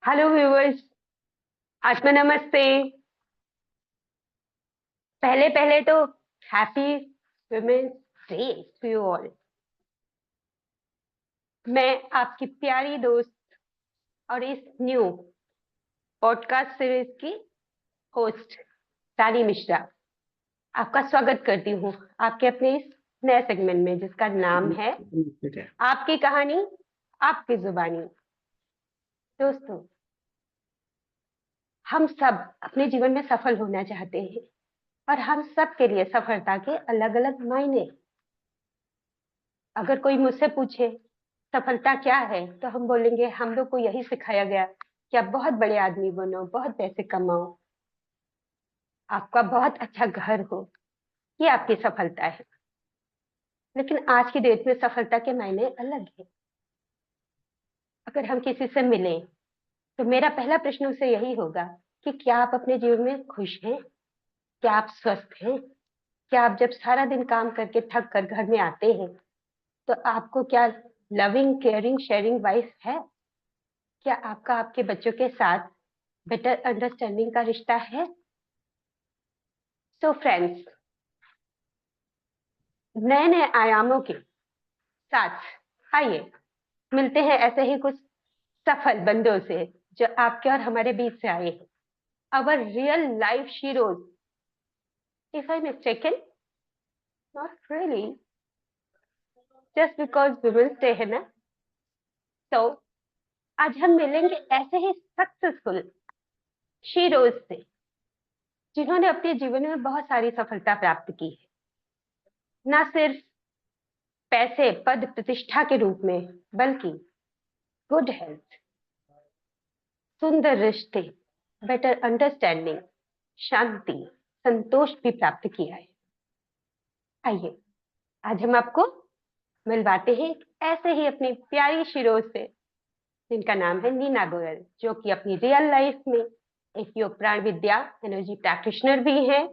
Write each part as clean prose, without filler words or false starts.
Hello viewers. आत्मा नमस्ते। पहले पहले तो happy women's day to you all. मैं आपकी प्यारी दोस्त और इस न्यू पॉडकास्ट सीरीज की होस्ट रानी मिश्रा आपका स्वागत करती हूँ आपके अपने इस नए सेगमेंट में जिसका नाम है बेटा। आपकी कहानी आपकी जुबानी। दोस्तों, हम सब अपने जीवन में सफल होना चाहते हैं और हम सब के लिए सफलता के अलग अलग मायने हैं। अगर कोई मुझसे पूछे सफलता क्या है तो हम बोलेंगे हम लोग को यही सिखाया गया कि आप बहुत बड़े आदमी बनो, बहुत पैसे कमाओ, आपका बहुत अच्छा घर हो, ये आपकी सफलता है। लेकिन आज की डेट में सफलता के मायने अलग है। अगर हम किसी से मिलें तो मेरा पहला प्रश्न उससे यही होगा कि क्या आप अपने जीवन में खुश हैं? क्या आप स्वस्थ हैं? क्या आप जब सारा दिन काम करके थक कर घर में आते हैं तो आपको क्या लविंग केयरिंग शेयरिंग वाइफ है? क्या आपका आपके बच्चों के साथ बेटर अंडरस्टैंडिंग का रिश्ता है? सो फ्रेंड्स, नए नए आयामों के साथ आइए मिलते हैं ऐसे ही कुछ सफल बंदों से जो आपके और हमारे बीच से आए हैं। Our real life heroes, if I mistaken, not really, just because women's day है ना। तो आज हम मिलेंगे ऐसे ही सक्सेसफुल हीरोज से जिन्होंने अपने जीवन में बहुत सारी सफलता प्राप्त की है, ना सिर्फ पैसे पद प्रतिष्ठा के रूप में, बल्कि गुड हेल्थ, सुंदर रिश्ते, बेटर अंडरस्टैंडिंग, शांति, संतोष भी प्राप्त किया है। आइए आज हम आपको मिलवाते हैं एक ऐसे ही अपनी प्यारी शिरों से जिनका नाम है नीना गोयल, जो कि अपनी रियल लाइफ में एक योग प्राण विद्या एनर्जी प्रैक्टिशनर भी है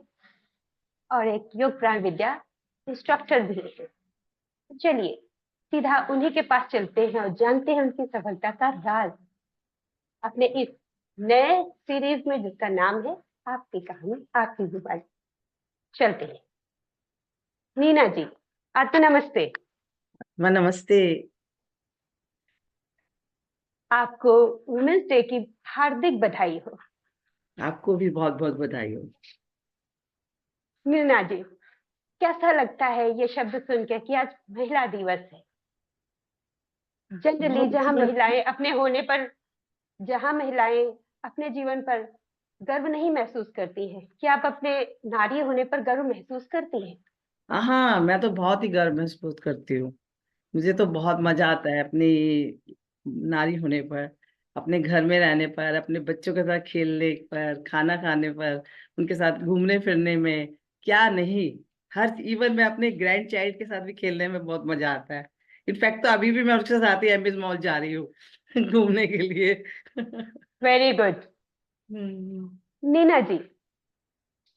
और एक योग प्राण विद्या इंस्ट्रक्टर भी है। चलिए सीधा उन्हीं के पास चलते हैं और जानते हैं उनकी सफलता का राज अपने इस नए सीरीज में जिसका नाम है आपकी कहानी आपकी जुबान। चलते हैं। नीना जी, आते नमस्ते। माँ नमस्ते। आपको वुमेन्स डे की हार्दिक बधाई हो। आपको भी बहुत बहुत बधाई हो। नीना जी, कैसा लगता है ये शब्द सुन के कि आज महिला दिवस है? जनरली बहुत अच्छा लगता जहां महिलाएं अपने जीवन पर गर्व नहीं महसूस करती हैं, क्या आप अपने नारी होने पर गर्व महसूस करती हैं? है। हाँ, मैं तो बहुत ही गर्व महसूस करती हूँ। मुझे तो बहुत मजा आता है अपनी नारी होने पर, अपने घर में रहने पर, अपने बच्चों के साथ खेलने पर, खाना खाने पर, उनके साथ घूमने फिरने में। क्या नहीं, हर इवन मैं अपने ग्रैंड चाइल्ड के साथ भी खेलने में बहुत मजा आता है। इनफैक्ट तो अभी भी मैं उसके साथ ही एमबीज मॉल जा रही हूँ घूमने के लिए वेरी गुड। हम्म। नीना जी,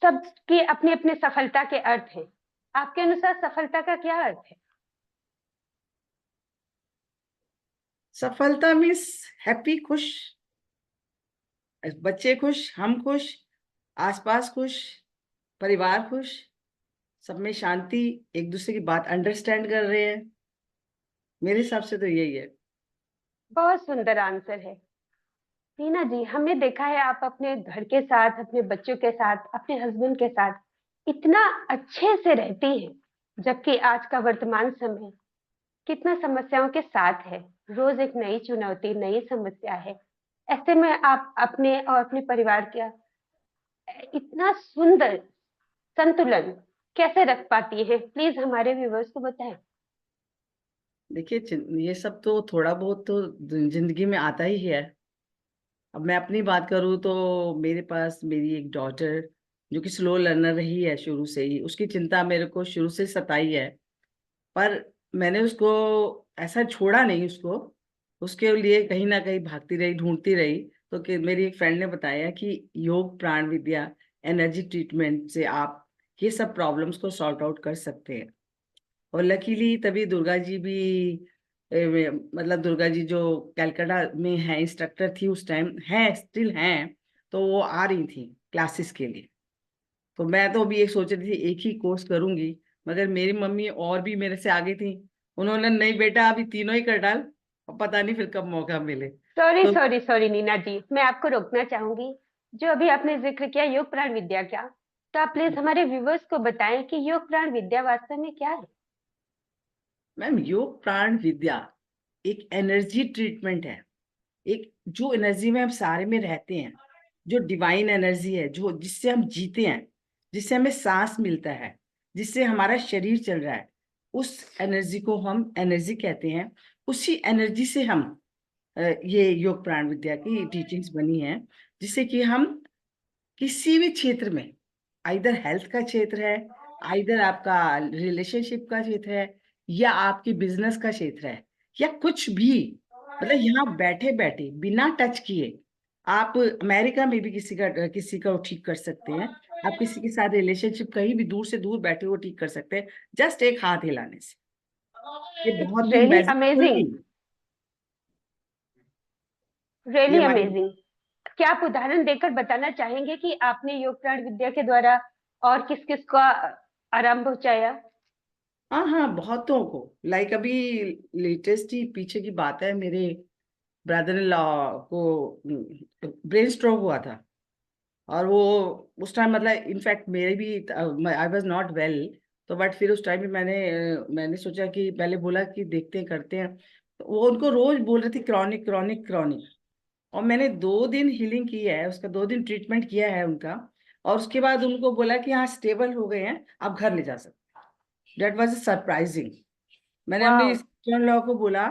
सबकी अपनी अपनी सफलता के अर्थ हैं। आपके अनुसार सफलता का क्या अर्थ है? सफलता मीन्स हैप्पी, खुश, बच्चे खुश, हम खुश, आसपास खुश, परिवार खुश, सब में शांति, एक दूसरे की बात अंडरस्टैंड कर रहे हैं। मेरे हिसाब से तो यही है। बहुत सुंदर आंसर है। टीना जी, हमने देखा है आप अपने घर के साथ, अपने बच्चों के साथ, अपने हस्बैंड के साथ इतना अच्छे से रहती हैं, जबकि आज का वर्तमान समय कितना समस्याओं के साथ है। रोज एक नई चुनौती, नई समस्या है। ऐसे में आप अपने और अपने परिवार का इतना सुंदर संतुलन कैसे रख पाती है? प्लीज हमारे व्यूवर्स को बताएं। देखिए, ये सब तो थोड़ा बहुत तो जिंदगी में आता ही है। अब मैं अपनी बात करूँ तो मेरे पास मेरी एक डॉटर जो कि स्लो लर्नर रही है शुरू से ही, उसकी चिंता मेरे को शुरू से सताई है। पर मैंने उसको ऐसा छोड़ा नहीं, उसको उसके लिए कहीं ना कहीं भागती रही, ढूंढती रही। तो कि मेरी एक फ्रेंड ने बताया कि योग प्राण विद्या एनर्जी ट्रीटमेंट से आप ये सब प्रॉब्लम्स को सॉर्ट आउट कर सकते हैं। और लकीली तभी दुर्गा जी भी मतलब दुर्गा जी जो कलकत्ता में है इंस्ट्रक्टर थी उस टाइम, है स्टिल हैं, तो वो आ रही थी क्लासेस के लिए। तो मैं तो अभी एक सोच रही थी एक ही कोर्स करूंगी, मगर मेरी मम्मी और भी मेरे से आगे थी, उन्होंने नहीं बेटा अभी तीनों ही कर डाल, और पता नहीं फिर कब मौका मिले। सॉरी तो सॉरी सॉरी नीना जी, मैं आपको रोकना चाहूंगी। जो अभी आपने जिक्र किया योग प्राण विद्या का, तो आप प्लीज हमारे व्यूवर्स को बताएं कि योग प्राण विद्या वास्तव में क्या है। मैम, योग प्राण विद्या एक एनर्जी ट्रीटमेंट है। एक जो एनर्जी में हम सारे में रहते हैं, जो डिवाइन एनर्जी है, जो जिससे हम जीते हैं, जिससे हमें सांस मिलता है, जिससे हमारा शरीर चल रहा है, उस एनर्जी को हम एनर्जी कहते हैं। उसी एनर्जी से हम ये योग प्राण विद्या की टीचिंग्स बनी है, जिससे कि हम किसी भी क्षेत्र में, आइदर हेल्थ का क्षेत्र है, आइदर आपका रिलेशनशिप का क्षेत्र है, या आपकी बिजनेस का क्षेत्र है, या कुछ भी, मतलब यहाँ बैठे बैठे बिना टच किए आप अमेरिका में भी किसी का ठीक कर सकते हैं। आप किसी के साथ रिलेशनशिप कहीं भी दूर से दूर बैठे हुए ठीक कर सकते हैं, जस्ट एक हाथ हिलाने से। ये इट्स बहुत ही रियली मैजिकल। अमेजिंग, ये रियली हमारी, अमेजिंग। क्या आप उदाहरण देकर बताना चाहेंगे कि आपने योग प्राण विद्या के द्वारा और किस किस का आरंभ पहुंचाया। हाँ हाँ, बहुतों को। लाइक अभी लेटेस्ट ही पीछे की बात है, मेरे ब्रदर इन लॉ को ब्रेन स्ट्रोक हुआ था। और वो उस टाइम, मतलब इनफैक्ट मेरे भी, आई वाज नॉट वेल। तो बट फिर उस टाइम भी मैंने सोचा कि पहले बोला कि देखते हैं करते हैं। तो वो उनको रोज बोल रहे थे क्रॉनिक क्रॉनिक क्रॉनिक। और मैंने 2 दिन हीलिंग की है, उसका 2 दिन ट्रीटमेंट किया है उनका। और उसके बाद उनको बोला कि हाँ स्टेबल हो गए हैं, आप घर ले जा सकते। Date was surprising. मैंने अपनी वाह। सिस्टर इन लॉ को बोला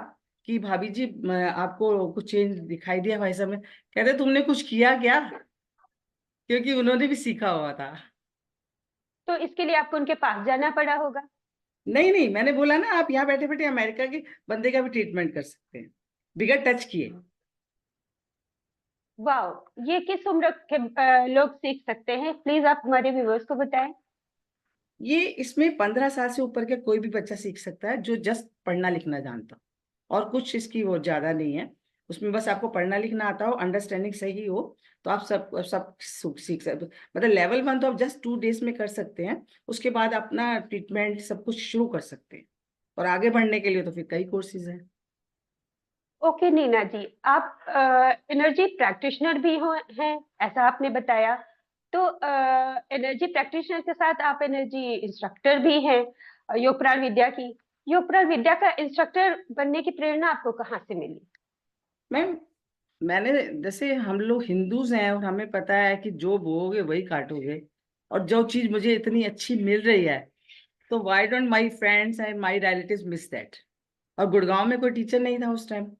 कि भाभी जी, आपको कुछ चेंज दिखाई दिया भाई साहब में? कहते तुमने कुछ किया क्या, क्योंकि उन्होंने भी सीखा हुआ था। तो इसके लिए आपको उनके पास जाना पड़ा होगा। नहीं नहीं, मैंने बोला ना आप यहाँ बैठे बैठे अमेरिका के बंदे का भी ट्रीटमेंट कर सकते हैं, बिगर टच किए। वाह, ये किस उम्र के लोग सीख सकते हैं, प्लीज आप हमारे व्यूवर्स को बताएं। ये इसमें 15 साल से ऊपर के कोई भी बच्चा सीख सकता है, जो जस्ट पढ़ना लिखना जानता हो। और कुछ इसकी वो ज्यादा नहीं है, उसमें बस आपको पढ़ना लिखना आता हो, अंडरस्टैंडिंग सही हो, तो आप सब सब सीख सकते हो। मतलब लेवल 1 तो आप जस्ट 2 डेज में कर सकते हैं। उसके बाद अपना ट्रीटमेंट सब कुछ शुरू कर सकते हैं। और आगे बढ़ने के लिए तो फिर कई कोर्सेज हैं। ओके नीना जी, आप एनर्जी प्रैक्टिशनर भी हो हैं, ऐसा आपने बताया। तो एनर्जी प्रैक्टिशनर के साथ आप एनर्जी इंस्ट्रक्टर भी हैं योग प्राण विद्या की। योग प्राण विद्या का इंस्ट्रक्टर बनने की प्रेरणा आपको कहाँ से मिली। मैम, मैंने, जैसे हम लोग हिंदूज हैं और हमें पता है कि जो बोओगे वही काटोगे। और जो चीज मुझे इतनी अच्छी मिल रही है, तो why don't my friends and my relatives miss that. और गुड़गांव में कोई टीचर नहीं था उस टाइम,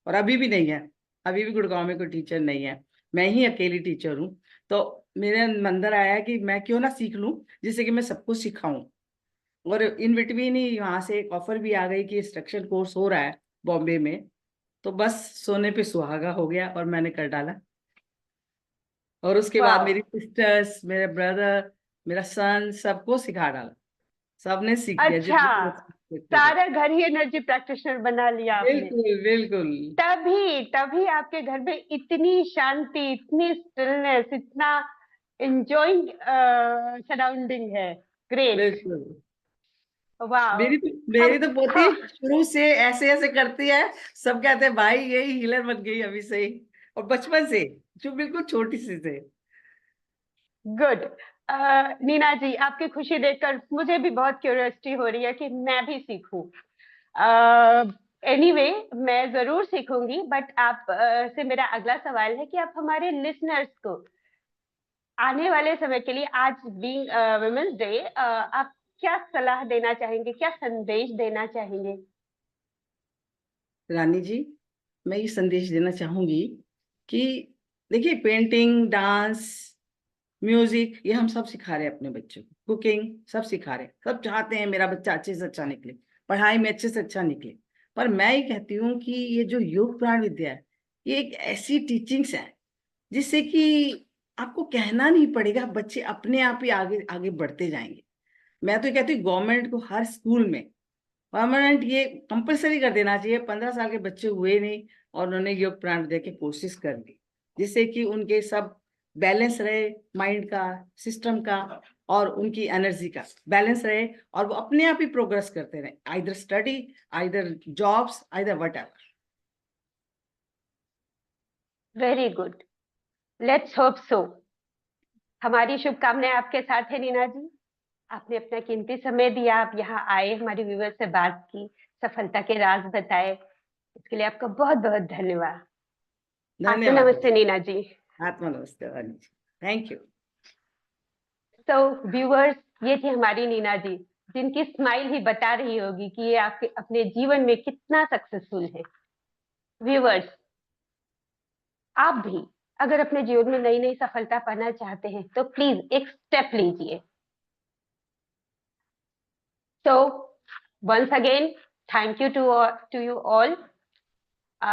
और अभी भी नहीं है। अभी भी गुड़गांव में कोई टीचर नहीं है, मैं ही अकेली टीचर हूँ। तो मेरे अंदर आया कि मैं क्यों ना सीख लूं, जिससे कि मैं सबको सिखाऊं। और इन बिटवीन ही वहां से एक ऑफर भी आ गई कि इंस्ट्रक्शन कोर्स हो रहा है बॉम्बे में। तो बस सोने पे सुहागा हो गया और मैंने कर डाला। और उसके बाद वाह। मेरी सिस्टर्स, मेरे ब्रदर, मेरा सन, सबको सिखा डाला। सबने सीख लिया अच्छा, जितने लोग सीख सकते थे। सारा घर ही एनर्जी प्रैक्टिशनर बना लिया आपने। बिल्कुल बिल्कुल। तभी तभी आपके घर में इतनी शांति, इतनी स्टिलनेस, इतना एंजॉइंग सराउंडिंग है। ग्रेट। बिल्कुल। वाह। मेरी हम तो पोती हाँ, शुरू से ऐसे ऐसे करती है। सब कहते हैं भाई यही हीलर बन गई अभी से ही। और बचपन से, जो बिल्कुल छोटी सी से। गुड। नीना जी, आपकी खुशी देखकर मुझे भी बहुत क्यूरियोसिटी हो रही है कि मैं भी सीखूं। एनीवे, मैं जरूर सीखूंगी, बट आप से मेरा अगला सवाल है कि आप हमारे लिसनर्स को आने वाले समय के लिए, आज बीइंग वुमेन्स डे, आप क्या सलाह देना चाहेंगे, क्या संदेश देना चाहेंगे। रानी जी, मैं ये संदेश देना चाहूंगी कि देखिए, पेंटिंग, डांस, म्यूजिक, ये हम सब सिखा रहे हैं अपने बच्चों को। कुकिंग, सब सिखा रहे हैं। सब चाहते हैं मेरा बच्चा अच्छे से अच्छा निकले, पढ़ाई में अच्छे से अच्छा निकले। पर मैं ये कहती हूँ कि ये जो योग प्राण विद्या है, ये एक ऐसी टीचिंग्स है जिससे कि आपको कहना नहीं पड़ेगा, बच्चे अपने आप ही आगे आगे बढ़ते जाएंगे। मैं तो ये कहती हूँ गवर्नमेंट को हर स्कूल में परमानेंट ये कंपलसरी कर देना चाहिए। 15 साल के बच्चे हुए नहीं और उन्होंने योग प्राणायाम दे के कोशिश कर ली, जिससे कि उनके सब बैलेंस रहे, माइंड का, सिस्टम का और उनकी एनर्जी का बैलेंस रहे, और वो अपने आप ही प्रोग्रेस करते रहे, either study, either jobs, either whatever. Very good, let's hope so. हमारी शुभकामनाएं आपके साथ है नीना जी। आपने अपना कीमती समय दिया, आप यहाँ आए, हमारी व्यूवर से बात की, सफलता के राज बताए, इसके लिए आपका बहुत बहुत धन्यवाद। आत्म धन्यवाद। नमस्ते नीना जी। आत्मा नमस्ते वाणी जी, थैंक यू। तो व्यूअर्स, ये थी हमारी नीना जी, जिनकी स्माइल ही बता रही होगी कि ये आपके अपने जीवन में कितना सक्सेसफुल है। व्यूअर्स, आप भी अगर अपने जीवन में नई नई सफलता पाना चाहते हैं तो प्लीज एक स्टेप लीजिए। So once again, thank you to you all